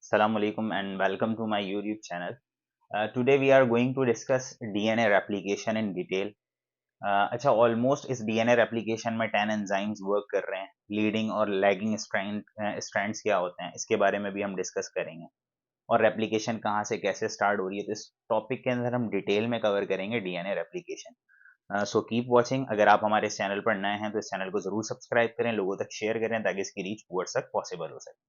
Assalamu alaikum and welcome to my YouTube channel. Today we are going to discuss DNA replication in detail. अच्छा almost इस DNA replication में 10 enzymes work कर रहे हैं. Leading और lagging strands क्या होते हैं इसके बारे में भी हम डिस्कस करेंगे. और रेप्लिकेशन कहाँ से कैसे स्टार्ट हो रही है तो इस टॉपिक के अंदर हम डिटेल में कवर करेंगे DNA replication. So keep watching. अगर आप हमारे इस चैनल पर नए हैं तो इस चैनल को जरूर सब्सक्राइब करें, लोगों तक शेयर करें ताकि इसकी रीच व्यूअर्स तक पॉसिबल हो सके.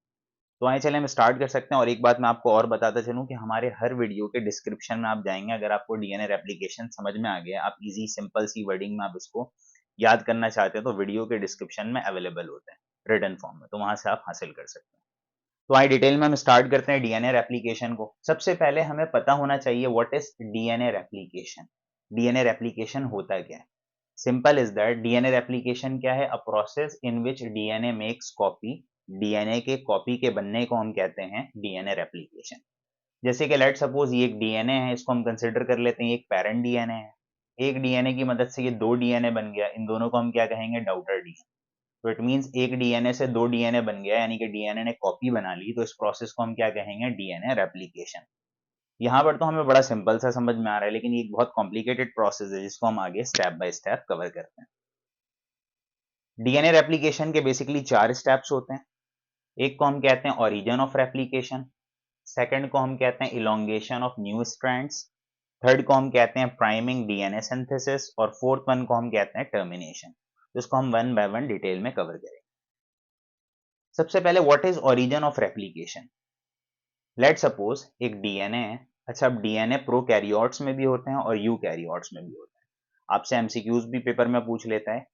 तो आइए चलें हम स्टार्ट कर सकते हैं. और एक बात मैं आपको और बताता चलूं कि हमारे हर वीडियो के डिस्क्रिप्शन में आप जाएंगे, अगर आपको डीएनए रेप्लिकेशन समझ में आ गया, आप इजी सिंपल सी वर्डिंग में आप इसको याद करना चाहते हैं तो वीडियो के डिस्क्रिप्शन में अवेलेबल होते हैं रिटन फॉर्म में, तो वहां से आप हासिल कर सकते हैं. तो आइए डिटेल में हम स्टार्ट करते हैं डीएनए रेप्लिकेशन को. सबसे पहले हमें पता होना चाहिए what is DNA replication. DNA replication होता क्या है? Simple is that DNA replication क्या है? A process in which DNA makes copy. DNA के कॉपी के बनने को हम कहते हैं डीएनए रेप्लिकेशन. जैसे कि लेट सपोज ये एक डीएनए है, इसको हम कंसिडर कर लेते हैं एक पेरेंट डीएनए है. एक डीएनए की मदद से ये दो डीएनए बन गया, इन दोनों को हम क्या कहेंगे? Daughter DNA. तो इट मींस एक डीएनए से दो डीएनए बन गया, यानी कि डीएनए ने कॉपी बना ली, तो इस प्रोसेस को हम क्या कहेंगे? DNA replication. यहाँ पर तो हमें बड़ा सिंपल सा समझ में आ रहा है, लेकिन ये एक बहुत कॉम्प्लिकेटेड प्रोसेस है जिसको हम आगे स्टेप बाय स्टेप कवर करते हैं. डीएनए रेप्लिकेशन के बेसिकली 4 स्टेप्स होते हैं. एक को हम कहते हैं ओरिजिन ऑफ रेप्लिकेशन, सेकंड को हम कहते हैं elongation of new strands, third को हम कहते हैं प्राइमिंग डीएनए सिंथेसिस, और फोर्थ वन को हम कहते हैं टर्मिनेशन. तो इसको हम वन बाय वन डिटेल में कवर करेंगे. सबसे पहले what is origin of replication. Let suppose एक डीएनए है. अच्छा, अब डीएनए प्रोकैरियोट्स में भी होते हैं और यूकैरियोट्स में भी होते हैं. आपसे एमसीक्यूज भी पेपर में पूछ लेता है,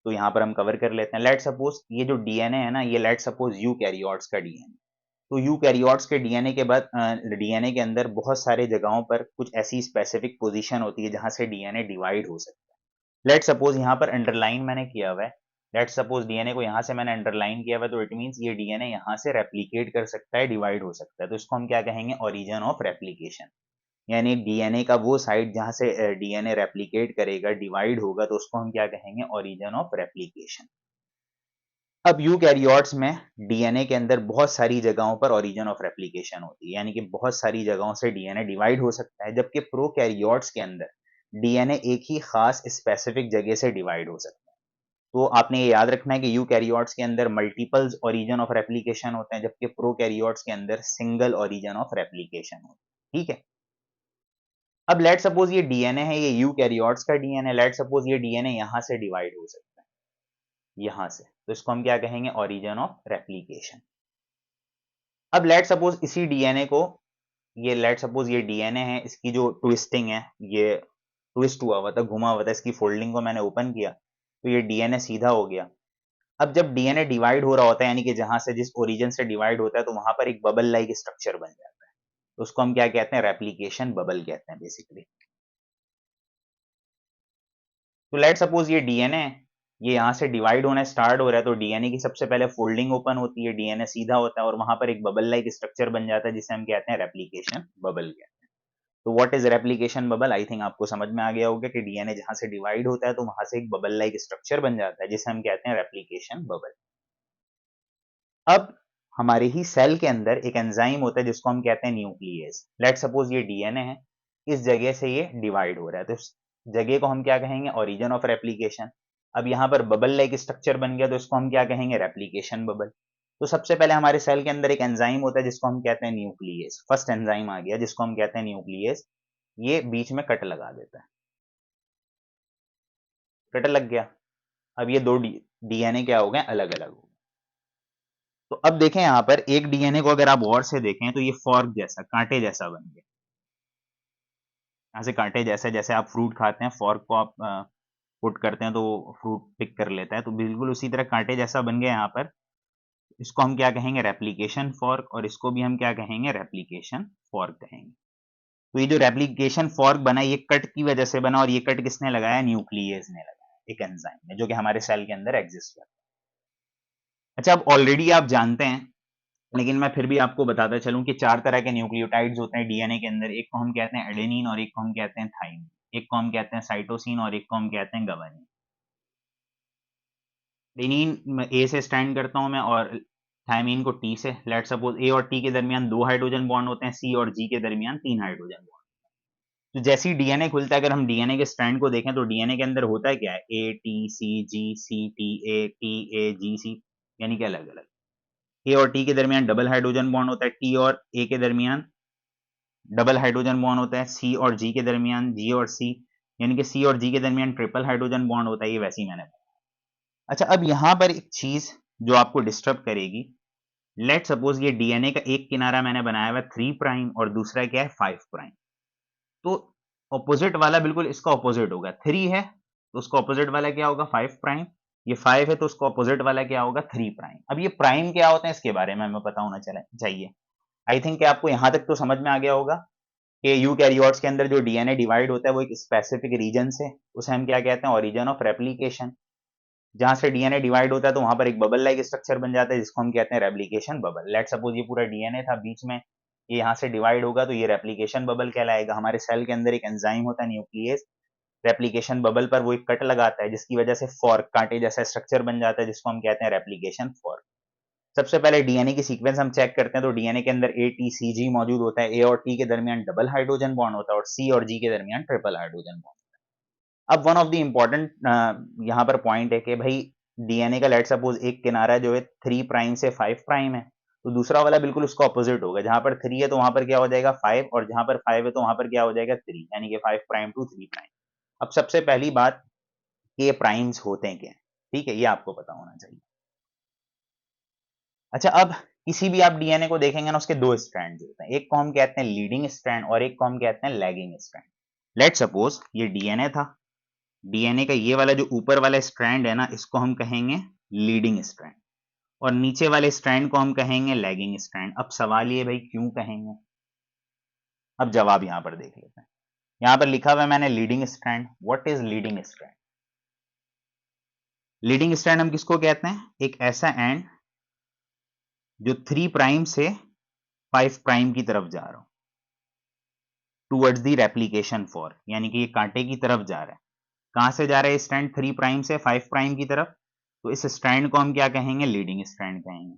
तो यहाँ पर हम कवर कर लेते हैं. लेट सपोज ये जो डीएनए है ना, ये लेट सपोज यूकैरियोट्स का डीएनए. तो यूकैरियोट्स के डीएनए के बाद डीएनए के अंदर बहुत सारे जगहों पर कुछ ऐसी स्पेसिफिक पोजीशन होती है जहां से डीएनए डिवाइड हो सकता है. लेट सपोज यहाँ पर अंडरलाइन मैंने किया हुआ है. लेट सपोज डीएनए को यहाँ से मैंने अंडरलाइन किया हुआ है, तो इट मींस ये डीएनए यहाँ से रेप्लिकेट कर सकता है, डिवाइड हो सकता है. तो इसको हम क्या कहेंगे? Origin of replication. यानी डीएनए का वो साइड जहां से डीएनए रेप्लिकेट करेगा, डिवाइड होगा, तो उसको हम क्या कहेंगे? Origin of replication. अब यूकैरियोट्स में डीएनए के अंदर बहुत सारी जगहों पर ओरिजिन ऑफ रेप्लिकेशन होती है, यानी कि बहुत सारी जगहों से डीएनए डिवाइड हो सकता है, जबकि प्रोकैरियोट्स के अंदर डीएनए एक ही खास स्पेसिफिक जगह से डिवाइड हो सकता है. तो आपने ये याद रखना है कि यूकैरियोट्स के अंदर मल्टीपल्स ओरिजिन ऑफ रेप्लिकेशन होते हैं, जबकि प्रोकैरियोट्स के अंदर सिंगल ओरिजिन ऑफ रेप्लिकेशन होता है. ठीक है. अब लेट सपोज ये डीएनए है, ये यूकैरियोट्स का डीएनए. लेट सपोज ये डीएनए यहां से डिवाइड हो सकता है, यहां से. तो इसको हम क्या कहेंगे? Origin of replication. अब लेट सपोज इसी डीएनए को, ये लेट सपोज ये डीएनए है, इसकी जो ट्विस्टिंग है, ये ट्विस्ट हुआ हुआ था, घुमा हुआ था, इसकी फोल्डिंग को मैंने ओपन किया, तो ये डीएनए सीधा हो गया. अब जब डीएनए डिवाइड हो रहा होता है, यानी कि जहां से जिस ओरिजिन से डिवाइड होता है, तो वहां पर एक बबल लाइक स्ट्रक्चर बन जाता है. तो उसको हम क्या कहते हैं? रेप्लिकेशन बबल कहते हैं बेसिकली. तो लेट सपोज ये डीएनए, ये यहाँ से डिवाइड होना स्टार्ट हो रहा है, तो डीएनए की सबसे पहले फोल्डिंग ओपन होती है, डीएनए सीधा होता है और वहां पर एक बबल लाइक स्ट्रक्चर बन जाता है जिसे हम कहते हैं रेप्लिकेशन बबल कहते हैं. तो what is replication bubble? I think आपको समझ में आ गया होगा कि डीएनए जहां से डिवाइड होता है तो वहां से एक बबल लाइक स्ट्रक्चर बन जाता है जिसे हम कहते हैं रेप्लिकेशन बबल. अब हमारे ही सेल के अंदर एक एंजाइम होता है जिसको हम कहते हैं न्यूक्लियस. लेट सपोज ये डीएनए है, इस जगह से ये डिवाइड हो रहा है, तो इस जगह को हम क्या कहेंगे? Origin of replication. अब यहाँ पर बबल लाइक स्ट्रक्चर बन गया, तो इसको हम क्या कहेंगे? Replication bubble. तो सबसे पहले हमारे सेल के अंदर एक एंजाइम होता है जिसको हम कहते हैं न्यूक्लियस. फर्स्ट एंजाइम आ गया जिसको हम कहते हैं न्यूक्लियस. ये बीच में कट लगा देता है, कट लग गया. अब ये दो डीएनए क्या हो गए? अलग अलग हो गए. तो अब देखें यहाँ पर एक डीएनए को अगर आप गौर से देखें तो ये फॉर्क जैसा, कांटे जैसा बन गया. यहाँ से कांटे जैसे, जैसे आप फ्रूट खाते हैं, फॉर्क को आप पुट करते हैं तो फ्रूट पिक कर लेता है, तो बिल्कुल उसी तरह कांटे जैसा बन गया यहाँ पर. इसको हम क्या कहेंगे? Replication fork. और इसको भी हम क्या कहेंगे? रेप्लिकेशन फॉर्क कहेंगे. तो ये जो रेप्लिकेशन फॉर्क बना, ये कट की वजह से बना, और ये कट किसने लगाया? न्यूक्लियस ने लगाया, एक एंजाइम में जो कि हमारे सेल के अंदर एग्जिस्ट करता है. अच्छा, अब ऑलरेडी आप जानते हैं, लेकिन मैं फिर भी आपको बताता चलूं कि 4 तरह के न्यूक्लियोटाइड्स होते हैं डीएनए के अंदर. एक को हम कहते हैं एडेनिन, और एक को हम कहते हैं थाइमिन, एक को हम कहते हैं साइटोसिन, और एक को हम कहते हैं गवानिन. एडेनिन ए से स्टैंड करता हूं मैं, और थायमीन को टी से, लेट सपोज ए और टी के दरमियान 2 हाइड्रोजन बॉन्ड होते हैं, सी और जी के दरमियान 3 हाइड्रोजन बॉन्ड। तो जैसे ही डीएनए खुलता है, अगर हम डीएनए के स्ट्रैंड को देखें तो डीएनए के अंदर होता है क्या है, A T C ji C T A जी सी, यानी कि अलग अलग। ए और टी के दरमियान डबल हाइड्रोजन बॉन्ड होता है, टी और ए के दरमियान डबल हाइड्रोजन बॉन्ड होता है, सी और जी के दरमियान जी और सी, यानी कि सी और जी के दरमियान ट्रिपल हाइड्रोजन बॉन्ड होता है। ये वैसे ही मैंने बताया। अच्छा, अब यहां पर एक चीज जो आपको डिस्टर्ब करेगी, लेट सपोज ये डीएनए का एक किनारा मैंने बनाया हुआ 3 प्राइम और दूसरा क्या है 5 प्राइम। तो ऑपोजिट वाला बिल्कुल इसका ऑपोजिट होगा। 3 है तो उसका ऑपोजिट वाला क्या होगा 5 प्राइम, ये 5 है तो उसका ऑपोजिट वाला क्या होगा 3 प्राइम। अब ये प्राइम क्या होते हैं इसके बारे में हमें पता होना चाहिए। आई थिंक कि आपको यहां तक तो समझ में आ गया होगा कि यूकैरियोट्स के अंदर जो डीएनए डिवाइड होता है वो एक स्पेसिफिक रीजन से, उसे हम क्या कहते हैं, ओरिजिन ऑफ रेप्लिकेशन। जहां से डीएनए डिवाइड होता है तो वहां पर एक बबल लाइक स्ट्रक्चर बन जाता है जिसको हम कहते हैं रेप्लिकेशन बबल। लेट सपोज ये पूरा डीएनए था, बीच में ये यहाँ से डिवाइड होगा तो ये रेप्लिकेशन बबल कहलाएगा। हमारे सेल के अंदर एक एंजाइम होता है न्यूक्लियस, रेप्लिकेशन बबल पर वो एक कट लगाता है जिसकी वजह से फॉर्क, कांटे जैसा स्ट्रक्चर बन जाता है जिसको हम कहते हैं रेप्लिकेशन फॉर्क। सबसे पहले डीएनए की सीक्वेंस हम चेक करते हैं तो डीएनए के अंदर ए टी सी जी मौजूद होता है, ए और टी के दरमियान डबल हाइड्रोजन बॉन्ड होता है और सी और जी के दरमियान ट्रिपल हाइड्रोजन बॉन्ड। अब वन ऑफ द इम्पॉर्टेंट यहाँ पर पॉइंट है कि भाई डीएनए का लेट सपोज एक किनारा जो है 3 प्राइम से 5 प्राइम है, तो दूसरा वाला बिल्कुल उसका ऑपोजिट होगा। जहां पर 3 है तो वहां पर क्या हो जाएगा 5, और जहां पर 5 है तो वहां पर क्या हो जाएगा 3, यानी कि 5 प्राइम टू 3 प्राइम। अब सबसे पहली बात कि ये प्राइम्स होते हैं क्या, ठीक है, ये आपको पता होना चाहिए। अच्छा, अब किसी भी आप डीएनए को देखेंगे ना, उसके दो स्ट्रैंड होते हैं, एक को हम कहते हैं लीडिंग स्ट्रैंड और एक को हम कहते हैं लैगिंग स्ट्रैंड। लेट सपोज ये डीएनए था, डीएनए का ये वाला जो ऊपर वाला स्ट्रैंड है ना, इसको हम कहेंगे लीडिंग स्ट्रैंड और नीचे वाले स्ट्रैंड को हम कहेंगे लैगिंग स्ट्रैंड। अब सवाल ये भाई क्यों कहेंगे, अब जवाब यहां पर देख लेते हैं। यहां पर लिखा हुआ है मैंने leading strand. What is leading strand? Leading strand हम किसको कहते हैं, एक ऐसा एंड जो 3 प्राइम से 5 प्राइम की तरफ जा रहा हो, टूवर्ड्स दी रेप्लीकेशन फॉर, यानी कि ये कांटे की तरफ जा रहा है। कहां से जा रहा है स्ट्रैंड, 3 प्राइम से 5 प्राइम की तरफ, तो इस स्ट्रैंड को हम क्या कहेंगे, लीडिंग स्ट्रैंड कहेंगे।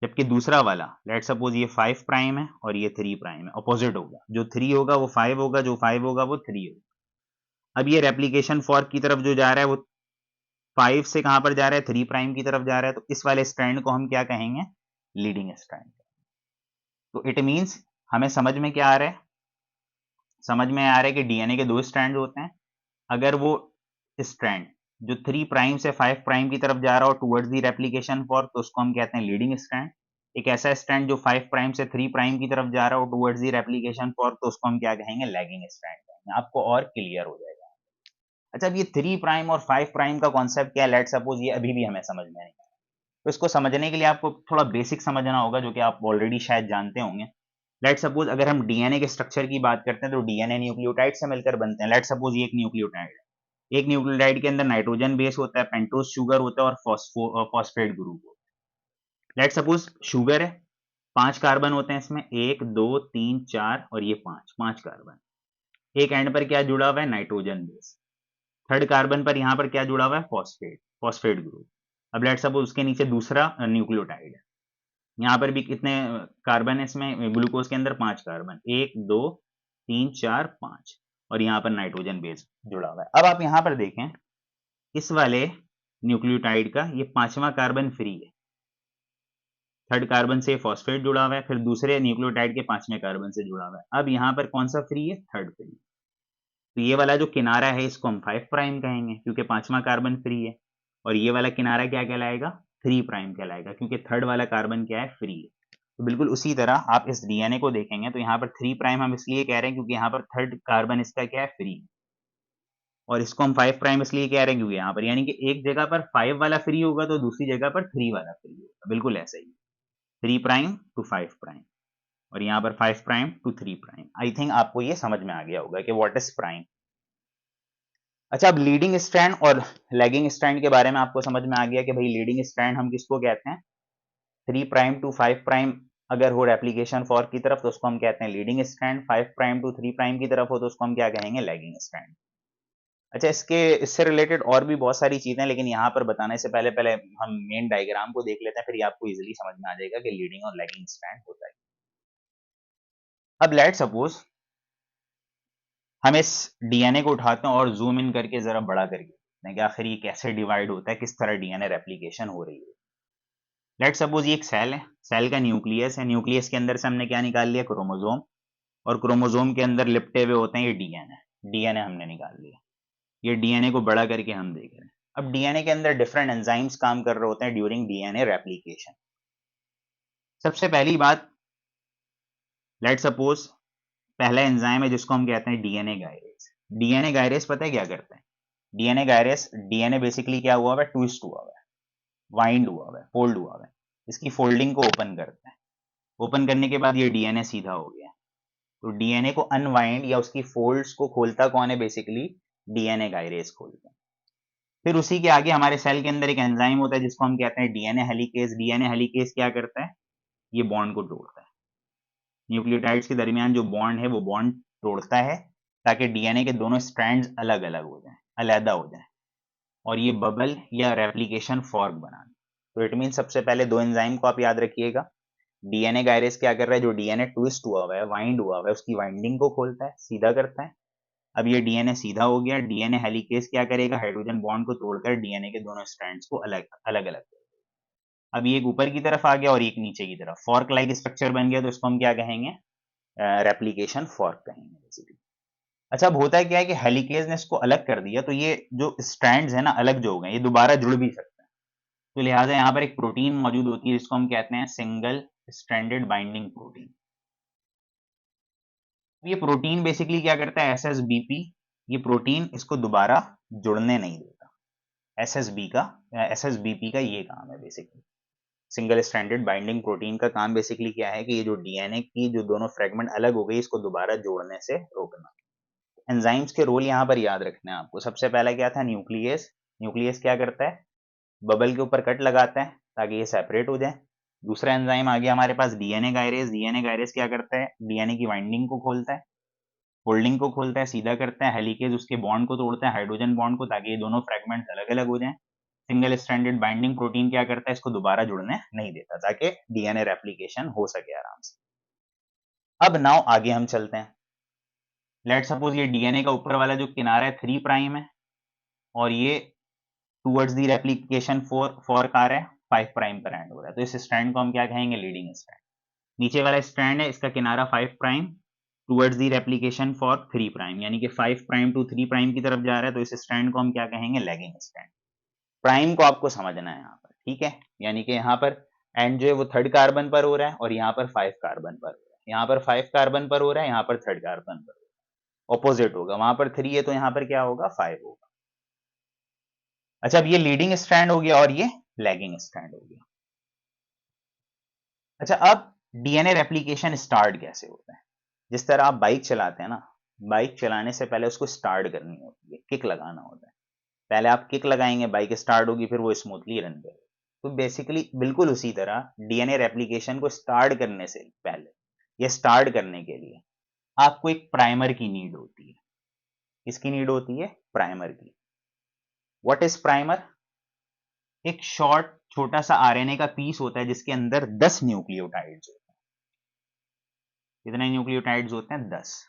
जबकि दूसरा वाला लेट सपोज ये 5 प्राइम है और ये 3 प्राइम है, अपोजिट होगा, जो 3 होगा वो 5 होगा, जो 5 होगा वो 3 होगा। अब ये रेप्लीकेशन फॉर्क की तरफ जो जा रहा है वो 5 से कहां पर जा रहा है, 3 प्राइम की तरफ जा रहा है, तो इस वाले स्ट्रैंड को हम क्या कहेंगे, लीडिंग स्ट्रैंड। तो इट मींस हमें समझ में क्या आ रहा है, समझ में आ रहा है कि डीएनए के दो स्ट्रैंड होते हैं। अगर वो स्ट्रैंड जो 3 प्राइम से 5 प्राइम की तरफ जा रहा हो टुवर्ड्स दी रेप्लिकेशन फॉर्क, तो उसको हम कहते हैं लीडिंग स्ट्रैंड। एक ऐसा स्ट्रैंड जो 5 प्राइम से 3 प्राइम की तरफ जा रहा हो टुवर्ड्स दी रेप्लिकेशन फॉर्क, तो उसको हम क्या कहेंगे, लैगिंग स्ट्रैंड। आपको और क्लियर हो जाएगा। अच्छा, अब ये 3 प्राइम और 5 प्राइम का कॉन्सेप्ट क्या है, लेट सपोज ये अभी भी हमें समझ में नहीं आया, तो इसको समझने के लिए आपको थोड़ा बेसिक समझना होगा जो कि आप ऑलरेडी शायद जानते होंगे। लेट सपोज अगर हम डीएनए के स्ट्रक्चर की बात करते हैं तो डीएनए न्यूक्लियोटाइड से मिलकर बनते हैं। लेट सपोज ये एक न्यूक्लियोटाइड है, एक न्यूक्लियोटाइड के अंदर नाइट्रोजन बेस होता है, पेंटोज शुगर होता है और फॉस्फेट ग्रुप होता है। लेट सपोज शुगर है, 5 कार्बन होते हैं इसमें, 1 2 3 4 और ये 5 कार्बन। एक एंड पर क्या जुड़ा हुआ है, नाइट्रोजन बेस। थर्ड कार्बन पर यहाँ पर क्या जुड़ा हुआ है, फॉस्फेट ग्रुप। अब लेट सपोज उसके नीचे दूसरा न्यूक्लियोटाइड है, यहाँ पर भी कितने कार्बन है इसमें, ग्लूकोज के अंदर 5 कार्बन, 1 2 3 4 5, और यहाँ पर नाइट्रोजन बेस जुड़ा हुआ है। अब आप यहाँ पर देखें, इस वाले न्यूक्लियोटाइड का ये 5वां कार्बन फ्री है, थर्ड कार्बन से फॉस्फेट जुड़ा हुआ है, फिर दूसरे न्यूक्लियोटाइड के 5वें कार्बन से जुड़ा हुआ है। अब यहाँ पर कौन सा फ्री है, थर्ड फ्री। तो ये वाला जो किनारा है इसको हम 5 प्राइम कहेंगे क्योंकि 5वां कार्बन फ्री है, और ये वाला किनारा क्या कहलाएगा, 3 प्राइम कहलाएगा क्योंकि थर्ड वाला कार्बन क्या है, फ्री है। तो बिल्कुल उसी तरह आप इस डीएनए को देखेंगे तो यहाँ पर 3 प्राइम हम इसलिए कह रहे हैं क्योंकि यहाँ पर थर्ड कार्बन इसका क्या है, फ्री, और इसको हम 5 प्राइम इसलिए कह रहे हैं क्योंकि यहाँ पर यानी कि एक जगह पर 5 वाला फ्री होगा तो दूसरी जगह पर 3 वाला फ्री होगा, बिल्कुल ऐसा ही, 3 प्राइम टू 5 प्राइम, और यहाँ पर 5 prime to 3 prime. I think आपको ये समझ में आ गया होगा कि व्हाट इज प्राइम। अच्छा, अब लीडिंग स्ट्रैंड और लैगिंग स्ट्रैंड के बारे में आपको समझ में आ गया कि भाई लीडिंग स्ट्रैंड हम किसको कहते हैं, 3 प्राइम टू 5 प्राइम अगर हो रेप्लिकेशन फॉर्क की तरफ तो उसको हम कहते हैं leading strand, 5 prime to 3 prime की तरफ हो तो उसको हम क्या कहेंगे, लैगिंग स्ट्रैंड। अच्छा, इससे रिलेटेड और भी बहुत सारी चीजें, लेकिन यहाँ पर बताने से पहले पहले हम मेन डायग्राम को देख लेते हैं, फिर ये आपको इजीली समझ में आ जाएगा कि लीडिंग और लैगिंग स्ट्रैंड होता है। अब लेट सपोज हम इस डीएनए को उठाते हैं और जूम इन करके जरा बड़ा करके देखते हैं कि आखिर ये कैसे डिवाइड होता है, किस तरह डीएनए रेप्लिकेशन हो रही है। लेट सपोज ये एक सेल है, सेल का न्यूक्लियस है, न्यूक्लियस के अंदर से हमने क्या निकाल लिया, क्रोमोजोम, और क्रोमोजोम के अंदर लिपटे हुए होते हैं ये डीएनए, डीएनए हमने निकाल लिया। ये डीएनए को बड़ा करके हम देख रहे हैं। अब डीएनए के अंदर डिफरेंट एंजाइम्स काम कर रहे होते हैं ड्यूरिंग डीएनए रेप्लिकेशन। सबसे पहली बात, लेट सपोज पहला एंजाइम है जिसको हम कहते हैं डीएनए गायरेज। डीएनए गायरेज पता है क्या करता है? डीएनए गायरेज, डीएनए बेसिकली क्या हुआ है, ट्विस्ट हुआ हुआ है, वाइंड हुआ हुआ है, फोल्ड हुआ हुआ है। इसकी फोल्डिंग को ओपन करता है। ओपन करने के बाद ये डीएनए सीधा हो गया। तो डीएनए को अनवाइंड या उसकी फोल्ड्स को खोलता कौन है? बेसिकली डीएनए गायरेज खोलता है। फिर उसी के आगे हमारे सेल के अंदर एक एंजाइम होता है जिसको हम कहते हैं डीएनए हेलिकेज। डीएनए हेलिकेज क्या करता है? ये बॉन्ड को तोड़ता है। न्यूक्लियोटाइड्स के दरमियान जो बॉन्ड है वो बॉन्ड तोड़ता है ताकि डीएनए के दोनों स्ट्रैंड्स अलग अलग हो जाएं, अलहदा हो जाएं, और ये बबल या रेप्लिकेशन फॉर्क बना। तो इट मीन सबसे पहले दो एंजाइम को आप याद रखिएगा। डीएनए गायरेज क्या कर रहा है? जो डीएनए ट्विस्ट हुआ हुआ है, वाइंड हुआ हुआ है, उसकी वाइंडिंग को खोलता है, सीधा करता है। अब ये डीएनए सीधा हो गया। डीएनए हेलिकेज क्या करेगा? हाइड्रोजन बॉन्ड को तोड़कर डीएनए के दोनों स्ट्रैंड्स को अलग अलग अलग। अब ये एक ऊपर की तरफ आ गया और एक नीचे की तरफ, फॉर्क लाइक स्ट्रक्चर बन गया, तो इसको हम क्या कहेंगे? रेप्लिकेशन फॉर्क कहेंगे बेसिकली। अच्छा, अब होता है क्या है कि हेलिकेज ने इसको अलग कर दिया, तो ये जो स्ट्रैंड्स है ना, अलग जो हो गए, ये दोबारा जुड़ भी सकते हैं। तो लिहाजा यहाँ पर एक प्रोटीन मौजूद होती है जिसको हम कहते हैं सिंगल स्ट्रैंडेड बाइंडिंग प्रोटीन। ये प्रोटीन बेसिकली क्या करता है? एसएसबीपी, ये प्रोटीन इसको दोबारा जुड़ने नहीं देता। एसएसबीपी का ये काम है basically. Single stranded binding protein का काम बेसिकली क्या है कि ये जो डीएनए की जो दोनों फ्रेगमेंट अलग हो गई, इसको दोबारा जोड़ने से रोकना। एंजाइम्स के रोल यहाँ पर याद रखना है आपको। सबसे पहला क्या था? न्यूक्लियस। न्यूक्लियस क्या करता है? बबल के ऊपर कट लगाता है ताकि ये सेपरेट हो जाए। दूसरा एंजाइम आ गया हमारे पास डीएनए गायरेज। डीएनए गायरेज क्या करता है? डीएनए की वाइंडिंग को खोलता है, फोल्डिंग को खोलता है, सीधा करता है। हेलिकेज उसके बॉन्ड को तोड़ता है, हाइड्रोजन बॉन्ड को, ताकि ये दोनों फ्रेगमेंट्स अलग अलग हो जाएं। सिंगल स्ट्रैंडेड बाइंडिंग प्रोटीन क्या करता है? इसको दोबारा जुड़ने नहीं देता ताकि डीएनए रेप्लिकेशन हो सके आराम से। अब नाउ आगे हम चलते हैं। लेट सपोज ये डीएनए का ऊपर वाला जो किनारा है 3 प्राइम है, और ये टुवर्ड्स दी रेप्लिकेशन फॉर्क आ रहा है 5 प्राइम पर एंड हो रहा है। तो इस स्ट्रैंड को हम क्या कहेंगे? Leading strand. नीचे वाला स्ट्रैंड है, इसका किनारा 5 prime towards the replication for 3 prime, यानी कि 5 प्राइम टू 3 प्राइम की तरफ जा रहा है, तो इस स्ट्रैंड को हम क्या कहेंगे? Lagging strand. प्राइम को आपको समझना है यहाँ पर, ठीक है? यानी कि यहाँ पर एंड जो है वो 3rd कार्बन पर हो रहा है और यहाँ पर 5 कार्बन पर हो रहा है। यहाँ पर 5 कार्बन पर हो रहा है, यहाँ पर 3rd कार्बन पर हो रहा है। ऑपोजिट होगा, वहां पर 3 है तो यहाँ पर क्या होगा? 5 होगा। अच्छा, अब ये लीडिंग स्ट्रैंड हो गया और ये लैगिंग स्ट्रैंड हो गया। अच्छा, अब डीएनए रेप्लिकेशन स्टार्ट कैसे होता है? जिस तरह आप बाइक चलाते हैं ना, बाइक चलाने से पहले उसको स्टार्ट करनी होती है, किक लगाना होता है। पहले आप किक लगाएंगे, बाइक स्टार्ट होगी, फिर वो स्मूथली रन करेगी। तो बेसिकली बिल्कुल उसी तरह डीएनए रेप्लिकेशन को स्टार्ट करने से पहले या स्टार्ट करने के लिए आपको एक प्राइमर की नीड होती है। किसकी नीड होती है? प्राइमर की। What is primer? एक शॉर्ट छोटा सा आरएनए का पीस होता है जिसके अंदर 10 न्यूक्लियोटाइड्स होते हैं। कितने न्यूक्लियोटाइड्स होते हैं? 10।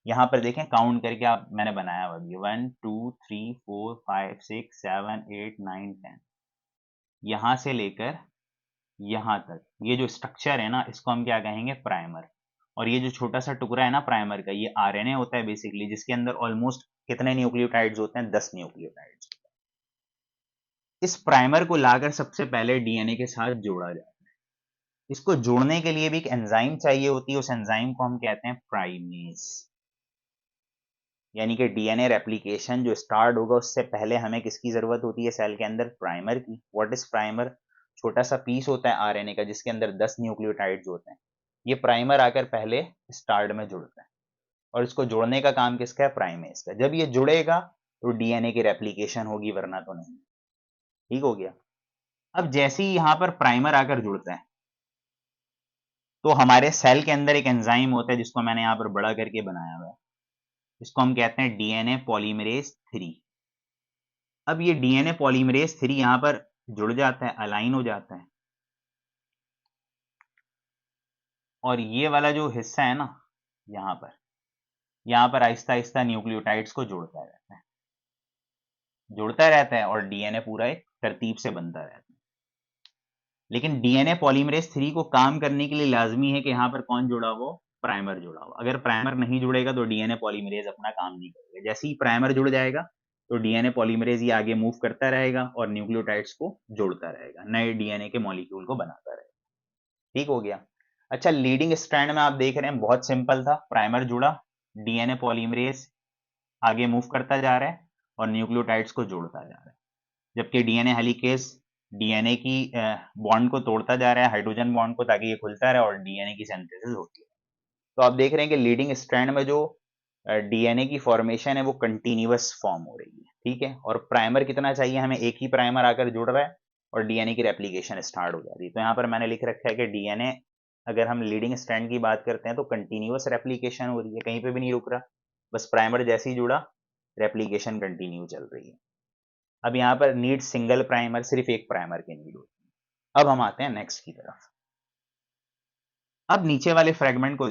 यहां पर देखें, काउंट करके आप, मैंने बनाया हुआ भी 1 2 3 4 5 6 7 8 9 10। यहां से लेकर यहां तक ये जो स्ट्रक्चर है ना, इसको हम क्या कहेंगे? प्राइमर। और ये जो छोटा सा टुकड़ा है ना प्राइमर का, ये आरएनए होता है बेसिकली, जिसके अंदर ऑलमोस्ट कितने न्यूक्लियोटाइड्स होते हैं? 10 न्यूक्लियोटाइड्स। इस प्राइमर को लाकर सबसे पहले डीएनए के साथ जोड़ा जाता है। इसको जोड़ने के लिए भी एक एंजाइम चाहिए होती है, उस एंजाइम को हम कहते हैं प्राइमेज। यानी कि डीएनए रेप्लिकेशन जो स्टार्ट होगा उससे पहले हमें किसकी जरूरत होती है सेल के अंदर? प्राइमर की। What is primer? छोटा सा पीस होता है आरएनए का जिसके अंदर 10 न्यूक्लियोटाइड्स होते हैं। ये प्राइमर आकर पहले स्टार्ट में जुड़ता है, और इसको जोड़ने का काम किसका है? प्राइमेज का। जब ये जुड़ेगा तो डीएनए की रेप्लिकेशन होगी, वरना तो नहीं। ठीक हो गया? अब जैसे ही यहां पर प्राइमर आकर जुड़ता है तो हमारे सेल के अंदर एक एंजाइम होता है जिसको मैंने यहां पर बड़ा करके बनाया हुआ है। इसको हम कहते हैं डीएनए पॉलीमरेज 3। अब ये डीएनए पॉलीमरेज 3 यहां पर जुड़ जाता है, अलाइन हो जाता है, और ये वाला जो हिस्सा है ना यहां पर आहिस्ता आहिस्ता न्यूक्लियोटाइड्स को जोड़ता रहता है और डीएनए पूरा एक तरतीब से बनता रहता है। लेकिन डीएनए पॉलीमरेज 3 को काम करने के लिए लाजमी है कि यहाँ पर कौन जुड़ा हो, प्राइमर जुड़ा हो। अगर प्राइमर नहीं जुड़ेगा तो डीएनए पॉलीमरेज अपना काम नहीं करेगा। जैसे ही प्राइमर जुड़ जाएगा तो डीएनए पॉलीमरेज ये आगे मूव करता रहेगा और न्यूक्लियोटाइड्स को जोड़ता रहेगा, नए डीएनए के मॉलिक्यूल को बनाता रहेगा। ठीक हो गया। अच्छा, लीडिंग स्ट्रैंड में आप देख रहे हैं बहुत सिंपल था, प्राइमर जुड़ा, डीएनए पॉलीमरेज आगे मूव करता जा रहा है और न्यूक्लियोटाइड्स को जोड़ता जा रहा है। जबकि डीएनए हेलिकेज डीएनए की बॉन्ड को तोड़ता जा रहा है, हाइड्रोजन बॉन्ड को, ताकि ये खुलता रहे और डीएनए की सिंथेसिस होती है। तो आप देख रहे हैं कि लीडिंग स्ट्रैंड में जो डीएनए की फॉर्मेशन है वो कंटिन्यूअस फॉर्म हो रही है। ठीक है, और प्राइमर कितना चाहिए हमें, एक ही प्राइमर आकर जुड़ रहा है और डीएनए की रेप्लिकेशन स्टार्ट हो जाती है। तो यहाँ पर मैंने लिख रखा है कि डीएनए, अगर हम लीडिंग स्ट्रैंड की बात करते हैं तो कंटिन्यूअस रेप्लिकेशन हो रही है, कहीं पे भी नहीं रुक रहा, बस प्राइमर जैसे ही जुड़ा रेप्लिकेशन कंटिन्यू चल रही है। अब यहाँ पर नीड सिंगल प्राइमर, सिर्फ एक प्राइमर की नीड होती है। अब हम आते हैं नेक्स्ट की तरफ। अब नीचे वाले फ्रेगमेंट को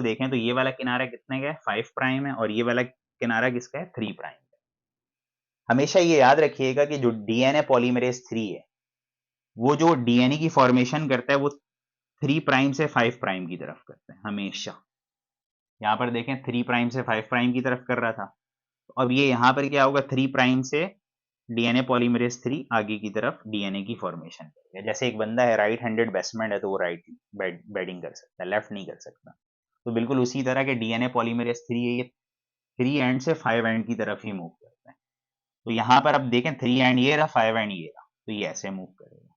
देखें, तो ये वाला किनारा कितने का है, 5 प्राइम है, और ये वाला किनारा किसका है, 3 प्राइम का। हमेशा ये याद रखिएगा कि जो डीएनए पॉलीमरेज 3 है वो जो डीएनए की फॉर्मेशन करता है वो 3 प्राइम से 5 प्राइम की तरफ करता है हमेशा। यहां पर देखें 3 प्राइम से 5 प्राइम की तरफ कर रहा था, तो अब ये यहां पर क्या होगा, 3 प्राइम से डीएनए पॉलीमरेज 3 आगे की तरफ डीएनए की फॉर्मेशन करेगा। जैसे एक बंदा है राइट हैंडेड बैट्समैन है तो वो राइट बैटिंग कर सकता है, लेफ्ट नहीं कर सकता। तो बिल्कुल उसी तरह के डीएनए पॉलीमरेज 3 है, ये 3 एंड से 5 एंड की तरफ ही मूव करता है। तो यहां पर अब देखें 3 एंड ये रहा, 5 एंड ये रहा, तो ये ऐसे मूव करेगा।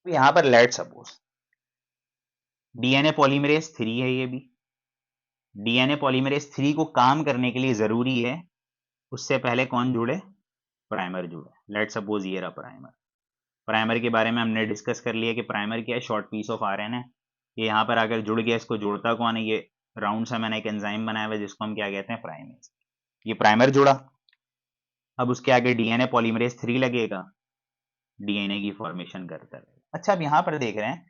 तो यहां पर लेट सपोज डीएनए पॉलीमरेज 3 है, ये भी डीएनए पॉलीमरेज 3 को काम करने के लिए जरूरी है उससे पहले कौन जुड़े, प्राइमर जुड़े। लेट सपोज ये रहा प्राइमर। प्राइमर के बारे में हमने डिस्कस कर लिया कि प्राइमर क्या है, शॉर्ट पीस ऑफ आरएनए है। ये यहाँ पर आकर जुड़ गया, इसको जोड़ता कौन है, ये राउंड सा मैंने एक एंजाइम बनाया हुआ है जिसको हम क्या कहते हैं, प्राइमेज। ये प्राइमर जुड़ा, अब उसके आगे डीएनए पॉलीमरेज 3 लगेगा, डीएनए की फॉर्मेशन करता है। अच्छा, अब यहाँ पर देख रहे हैं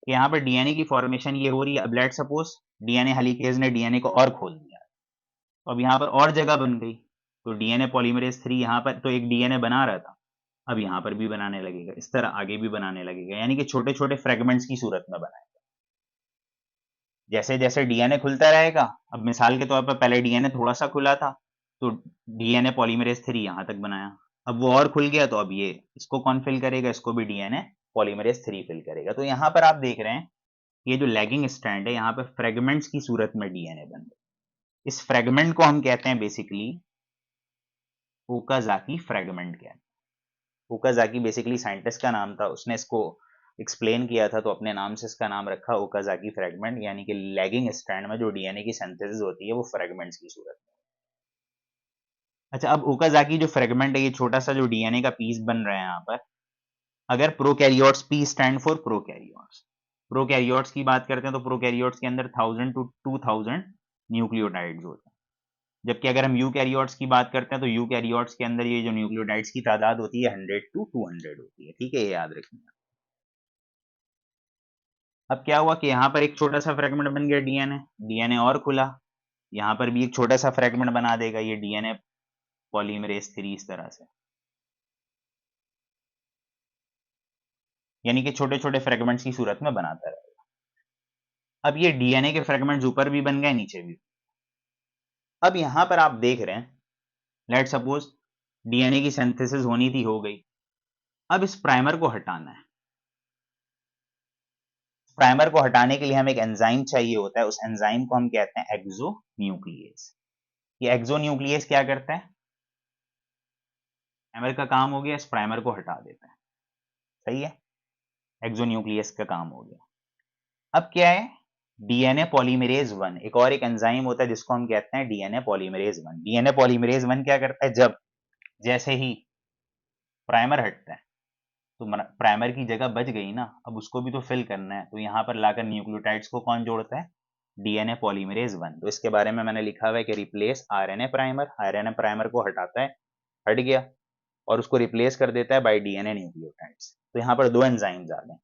कि यहाँ पर डीएनए की फॉर्मेशन ये हो रही है। अब लेट सपोज डीएनए हेलिकेज ने डीएनए को और खोल दिया, तो अब यहाँ पर और जगह बन गई, तो डीएनए पॉलीमरेज 3 यहाँ पर तो एक डीएनए बना रहा था, अब यहाँ पर भी बनाने लगेगा, इस तरह आगे भी बनाने लगेगा, यानी कि छोटे छोटे फ्रेगमेंट्स की सूरत में बनाएगा। जैसे जैसे डीएनए खुलता रहेगा, अब मिसाल के तौर पर पहले डीएनए थोड़ा सा खुला था तो डीएनए पॉलीमरेज 3 यहाँ तक बनाया, अब वो और खुल गया तो अब ये इसको कौन फिल करेगा, इसको भी डीएनए पॉलीमरेज 3 फिल करेगा। तो यहाँ पर आप देख रहे हैं ये जो लैगिंग स्ट्रैंड है यहाँ पर फ्रेगमेंट्स की सूरत में डीएनए बन रहे, इस फ्रेगमेंट को हम कहते हैं बेसिकली ओकाजाकी फ्रेगमेंट। कहते हैं ओकाजाकी बेसिकली साइंटिस्ट का नाम था, उसने इसको एक्सप्लेन किया था तो अपने नाम से इसका नाम रखा ओकाजाकी फ्रेगमेंट, यानी कि लैगिंग स्ट्रैंड में जो डीएनए की सिंथेसिस होती है वो फ्रेगमेंट्स की सूरत में। अच्छा, अब ओकाजाकी जो फ्रेगमेंट है, ये छोटा सा जो डीएनए का पीस बन रहा है यहाँ पर, अगर prokaryotes, P stand for prokaryotes, prokaryotes की बात करते हैं तो प्रोकैरियोट्स के अंदर 1000 to 2000 न्यूक्लियोटाइड्स होते हैं। जबकि अगर हम यूकैरियोट्स की बात करते हैं तो यूकैरियोट्स के अंदर ये जो न्यूक्लियोटाइड्स की तादाद होती है 100 to 200 होती है। ठीक है, ये याद रखिए। अब क्या हुआ कि यहाँ पर एक छोटा सा फ्रेगमेंट बन गया डीएनए, डीएनए और खुला, यहाँ पर भी एक छोटा सा फ्रेगमेंट बना देगा ये डीएनए पॉलीमरेज 3 इस तरह से, यानी कि छोटे छोटे फ्रेगमेंट्स की सूरत में बनाता रहेगा। अब ये डीएनए के फ्रेगमेंट्स ऊपर भी बन गए, नीचे भी। अब यहां पर आप देख रहे हैं, लेट सपोज डीएनए की सिंथेसिस होनी थी, हो गई। अब इस प्राइमर को हटाना है, प्राइमर को हटाने के लिए हमें एक एंजाइम चाहिए होता है, उस एंजाइम को हम कहते हैं एक्सोन्यूक्लियेज। ये एक्सोन्यूक्लियेज क्या करता है, प्राइमर का काम हो गया, इस प्राइमर को हटा देता है। सही है, एक्सोन्यूक्लियस का काम हो गया। अब क्या है, डीएनए पॉलीमरेज 1, एक और एक एंजाइम होता है जिसको हम कहते हैं डीएनए पॉलीमरेज 1। डीएनए पॉलीमरेज 1 क्या करता है, जब जैसे ही प्राइमर हटता है तो प्राइमर की जगह बच गई ना, अब उसको भी तो फिल करना है, तो यहां पर लाकर न्यूक्लियोटाइड्स को कौन जोड़ता है, डीएनए पॉलीमरेज 1। तो इसके बारे में मैंने लिखा हुआ है कि replace RNA primer, RNA primer को हटाता है, हट गया, और उसको रिप्लेस कर देता है बाय डीएनए न्यूक्लियोटाइड्स। तो यहाँ पर दो एंजाइम्स आ गए,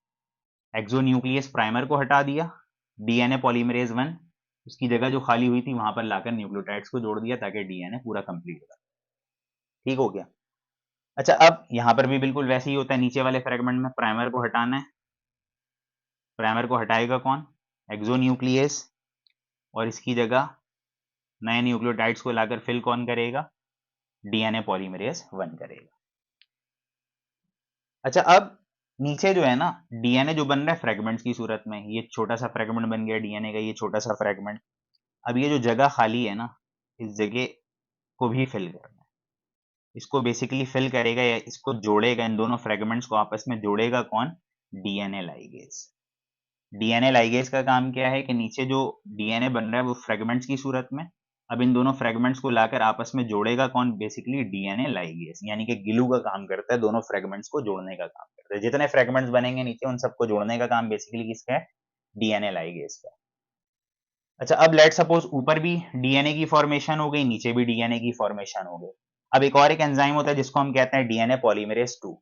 एक्सोन्यूक्लियस प्राइमर को हटा दिया, डीएनए पॉलीमरेज 1 उसकी जगह जो खाली हुई थी वहां पर लाकर न्यूक्लियोटाइड्स को जोड़ दिया ताकि डीएनए पूरा कंप्लीट हो। ठीक हो गया। अच्छा, अब यहां पर भी बिल्कुल वैसे ही होता है, नीचे वाले फ्रेगमेंट में प्राइमर को हटाना है, प्राइमर को हटाएगा कौन, एक्सोन्यूक्लियस, और इसकी जगह नए न्यूक्लियोटाइड्स को लाकर फिल कौन करेगा, डीएनए पॉलीमरेज 1 करेगा। अच्छा, अब नीचे जो है ना डीएनए जो बन रहा है फ्रेगमेंट्स की सूरत में, ये छोटा सा फ्रेगमेंट बन गया डीएनए का, ये छोटा सा फ्रेगमेंट। अब ये जो जगह खाली है ना, इस जगह को भी फिल करना है, इसको बेसिकली फिल करेगा या इसको जोड़ेगा, इन दोनों फ्रेगमेंट्स को आपस में जोड़ेगा कौन, डीएनए लाइगेज। डीएनए लाइगेज का काम क्या है कि नीचे जो डीएनए बन रहा है वो फ्रेगमेंट्स की सूरत में, अब इन दोनों फ्रेगमेंट्स को लाकर आपस में जोड़ेगा कौन, बेसिकली डीएनए लाइगेज, यानी कि गिलू का काम करता है, दोनों फ्रेगमेंट्स को जोड़ने का काम करता है। जितने फ्रेगमेंट्स बनेंगे नीचे उन सबको जोड़ने का काम बेसिकली किसका है, डीएनए लाइगेज का। अच्छा, अब लेट सपोज ऊपर भी डीएनए की फॉर्मेशन हो गई, नीचे भी डीएनए की फॉर्मेशन हो गई। अब एक और एक एंजाइम होता है जिसको हम कहते हैं डीएनए पॉलीमरेज 2।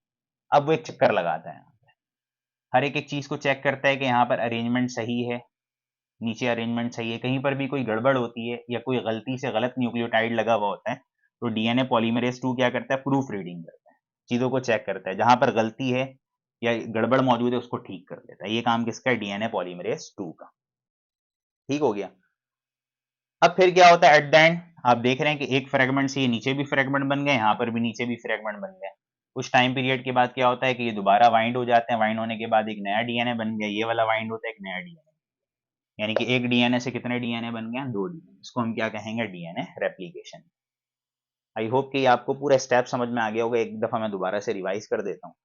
अब वो एक चक्कर लगाता है, हर एक चीज को चेक करता है कि यहाँ पर अरेंजमेंट सही है, नीचे अरेंजमेंट सही है, कहीं पर भी कोई गड़बड़ होती है या कोई गलती से गलत न्यूक्लियोटाइड लगा हुआ होता है, तो डीएनए पॉलीमरेज 2 क्या करता है, प्रूफ रीडिंग करता है, चीजों को चेक करता है, जहां पर गलती है या गड़बड़ मौजूद है उसको ठीक कर देता है। ये काम किसका है, डीएनए पॉलीमरेज 2 का। ठीक हो गया। अब फिर क्या होता है एट द एंड, आप देख रहे हैं कि एक फ्रेगमेंट से ये नीचे भी फ्रेगमेंट बन गए, यहाँ पर भी नीचे भी फ्रेगमेंट बन गए। कुछ टाइम पीरियड के बाद क्या होता है कि ये दोबारा वाइंड हो जाते हैं, वाइंड होने के बाद एक नया डीएनए बन गया, ये वाला वाइंड होता है एक नया डीएनए, यानी कि एक डीएनए से कितने डीएनए बन गए, दो डीएनए। इसको हम क्या कहेंगे, डीएनए रेप्लिकेशन। आई होप कि आपको पूरा स्टेप समझ में आ गया होगा, एक दफा मैं दोबारा से रिवाइज कर देता हूँ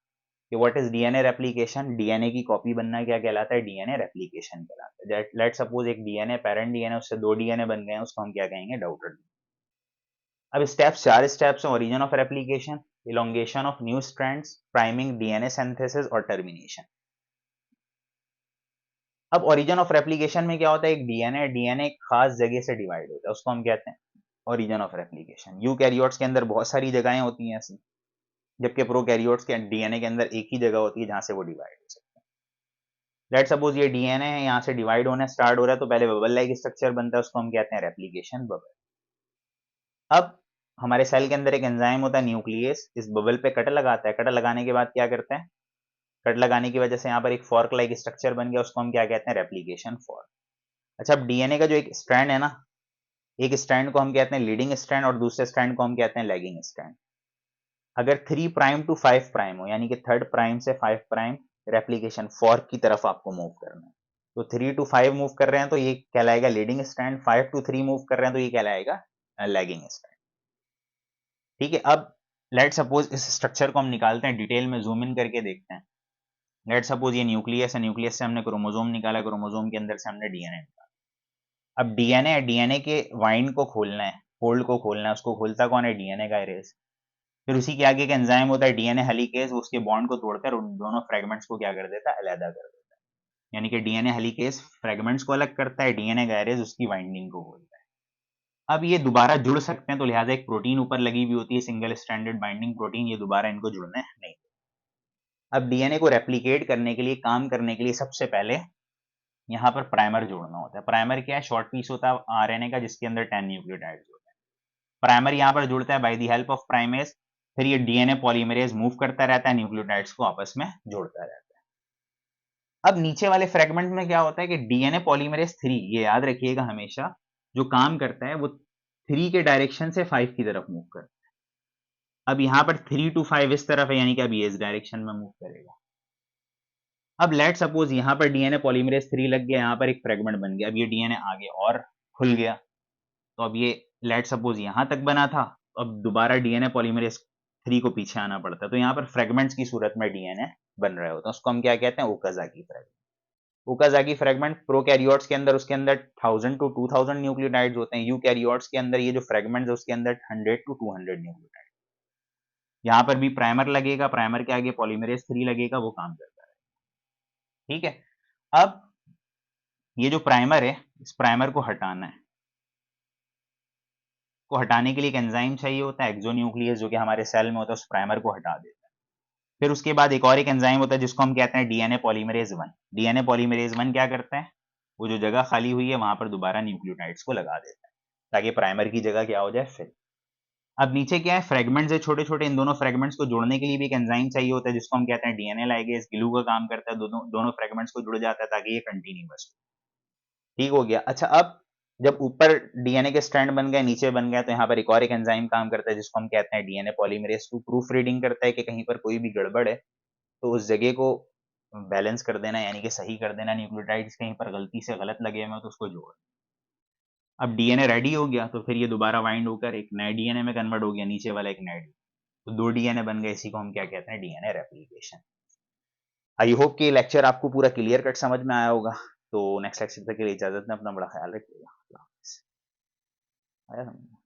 कि what is DNA replication. DNA की कॉपी बनना क्या कहलाता है, डीएनए रेप्लिकेशन कहलाता है। लेट सपोज एक डीएनए पेरेंट डीएनए, उससे दो डीएनए बन गए हैं, उसको हम क्या कहेंगे, डॉटर। अब स्टेप्स, चार स्टेप्स हैं, origin of replication, elongation of new strands, priming, DNA synthesis और टर्मिनेशन। अब ओरिजिन ऑफ रेप्लिकेशन में क्या होता है, एक डीएनए डीएनए एक खास जगह से डिवाइड होता है, उसको हम कहते हैं ओरिजिन ऑफ रेप्लिकेशन। यूकैरियोट्स के अंदर बहुत सारी जगहें होती हैं ऐसी, जबकि प्रोकैरियोट्स के डीएनए के अंदर एक ही जगह होती है जहां से वो डिवाइड हो सकते हैं। लेट सपोज ये डीएनए है, यहाँ से डिवाइड होने स्टार्ट हो रहा है, तो पहले बबल लाइक स्ट्रक्चर बनता है, उसको हम कहते हैं रेप्लिकेशन बबल। अब हमारे सेल के अंदर एक एंजाइम होता है न्यूक्लियस, इस बबल पे कट लगाता है, कट लगाने के बाद क्या करता है, कट लगाने की वजह से यहाँ पर एक फॉर्क लाइक स्ट्रक्चर बन गया, उसको हम क्या कहते हैं, रेप्लिकेशन फॉर्क। अच्छा, अब डीएनए का जो एक स्ट्रैंड है ना, एक स्ट्रैंड को हम कहते हैं लीडिंग स्ट्रैंड और दूसरे स्ट्रैंड को हम कहते हैं लैगिंग स्ट्रैंड। अगर 3 प्राइम टू 5 प्राइम हो, यानी कि 3rd प्राइम से 5 प्राइम रेप्लिकेशन फॉर्क की तरफ आपको मूव करना है, तो 3 to 5 मूव कर रहे हैं तो ये कहलाएगा लीडिंग स्ट्रैंड, 5 to 3 मूव कर रहे हैं तो ये कहलाएगा लैगिंग स्ट्रैंड। ठीक है। अब लेट सपोज इस स्ट्रक्चर को हम निकालते हैं, डिटेल में जूम इन करके देखते हैं। लेट सपोज ये न्यूक्लियस है, न्यूक्लियस से हमने क्रोमोसोम निकाला, क्रोमोसोम के अंदर से हमने डीएनए निकाला। अब डीएनए, डीएनए के वाइंड को खोलना है, फोल्ड को खोलना है, उसको खोलता कौन है, डीएनए का एरेज। फिर उसी के आगे एक एंजाइम होता है डीएनए हेलिकेज, उसके बॉन्ड को तोड़कर उन दोनों फ्रेगमेंट्स को क्या कर देता है, अलग कर देता है। यानी कि डीएनए हेलिकेज फ्रेगमेंट्स को अलग करता है, डीएनए का एरेज उसकी वाइंडिंग को खोलता है। अब ये दोबारा जुड़ सकते हैं, तो लिहाजा एक प्रोटीन ऊपर लगी हुई होती है, सिंगल स्ट्रैंडेड बाइंडिंग प्रोटीन, ये दोबारा इनको जुड़ने नहीं। अब डीएनए को रेप्लिकेट करने के लिए, काम करने के लिए सबसे पहले यहाँ पर प्राइमर जोड़ना होता है। प्राइमर क्या है, शॉर्ट पीस होता है आरएनए का जिसके अंदर 10 न्यूक्लियोटाइड्स होते हैं। प्राइमर यहाँ पर जुड़ता है by the help of primase, फिर ये डीएनए पॉलीमरेज मूव करता रहता है, न्यूक्लियोटाइड्स को आपस में जोड़ता रहता है। अब नीचे वाले फ्रेगमेंट में क्या होता है कि डीएनए पॉलीमरेज 3, ये याद रखिएगा हमेशा, जो काम करता है वो 3 के डायरेक्शन से 5 की तरफ मूव करता है। अब यहाँ पर 3 to 5 इस तरफ है, यानी कि अब ये इस डायरेक्शन में मूव करेगा। अब लेट सपोज यहाँ पर डीएनए पॉलीमरेज 3 लग गया, यहाँ पर एक फ्रेगमेंट बन गया, अब ये डीएनए आगे और खुल गया, तो अब ये लेट सपोज यहाँ तक बना था, अब दोबारा डीएनए पॉलीमरेज 3 को पीछे आना पड़ता है, तो यहाँ पर फ्रेगमेंट्स की सूरत में डीएनए बन रहे होते हैं, उसको हम क्या कहते हैं, Okazaki fragment. Okazaki fragment prokaryotes के अंदर, उसके अंदर 1000 to 2000 न्यूक्लियोटाइड्स होते हैं, यूकैरियोट्स के अंदर ये जो फ्रेगमेंट्स है उसके अंदर 100 to 200 न्यूक्लियोटाइड। यहाँ पर भी प्राइमर लगेगा, प्राइमर के आगे पॉलीमरेज 3 लगेगा, वो काम करता है। ठीक है। अब ये जो प्राइमर है, इस प्राइमर को हटाना है। को हटाने के लिए एक एंजाइम चाहिए होता है, एक्सोन्यूक्लियस, जो कि हमारे सेल में होता है, उस प्राइमर को हटा देता है। फिर उसके बाद एक और एक एंजाइम होता है जिसको हम कहते हैं डीएनए पॉलीमरेज 1। डीएनए पॉलीमरेज 1 क्या करता है, वो जो जगह खाली हुई है वहां पर दोबारा न्यूक्लियोटाइड्स को लगा देता है ताकि प्राइमर की जगह क्या हो जाए, फिल। अब नीचे क्या है, फ्रेगमेंट्स है छोटे छोटे, इन दोनों फ्रेगमेंट्स को जोड़ने के लिए भी एक एंजाइम चाहिए होता है जिसको हम कहते हैं डीएनए लाइगेज। ग्लू का काम करता है, दोनों दोनों फ्रेगमेंट्स को जुड़ जाता है ताकि ये कंटिन्यूअस हो। ठीक हो गया। अच्छा, अब जब ऊपर डीएनए के स्ट्रैंड बन गए, नीचे बन गया, तो यहाँ पर एक और एक एंजाइम काम करता है जिसको हम कहते हैं डीएनए पॉलीमरेज 2। प्रूफ रीडिंग करता है कि कहीं पर कोई भी गड़बड़ है तो उस जगह को बैलेंस कर देना, यानी कि सही कर देना। न्यूक्लियोटाइड्स कहीं पर गलती से गलत लगे हुए हैं तो उसको जोड़। अब डीएनए रेडी हो गया तो फिर ये दोबारा वाइंड होकर एक नए डीएनए में कन्वर्ट हो गया, नीचे वाला एक नए, तो 2 डीएनए बन गए। इसी को हम क्या कहते हैं, डीएनए रेप्लिकेशन। आई होप कि लेक्चर आपको पूरा क्लियर कट समझ में आया होगा। तो नेक्स्ट लेक्चर तक के लिए इजाजत दें, अपना बड़ा ख्याल रखिएगा। अल्लाह हाफ़िज़। आया समझ में?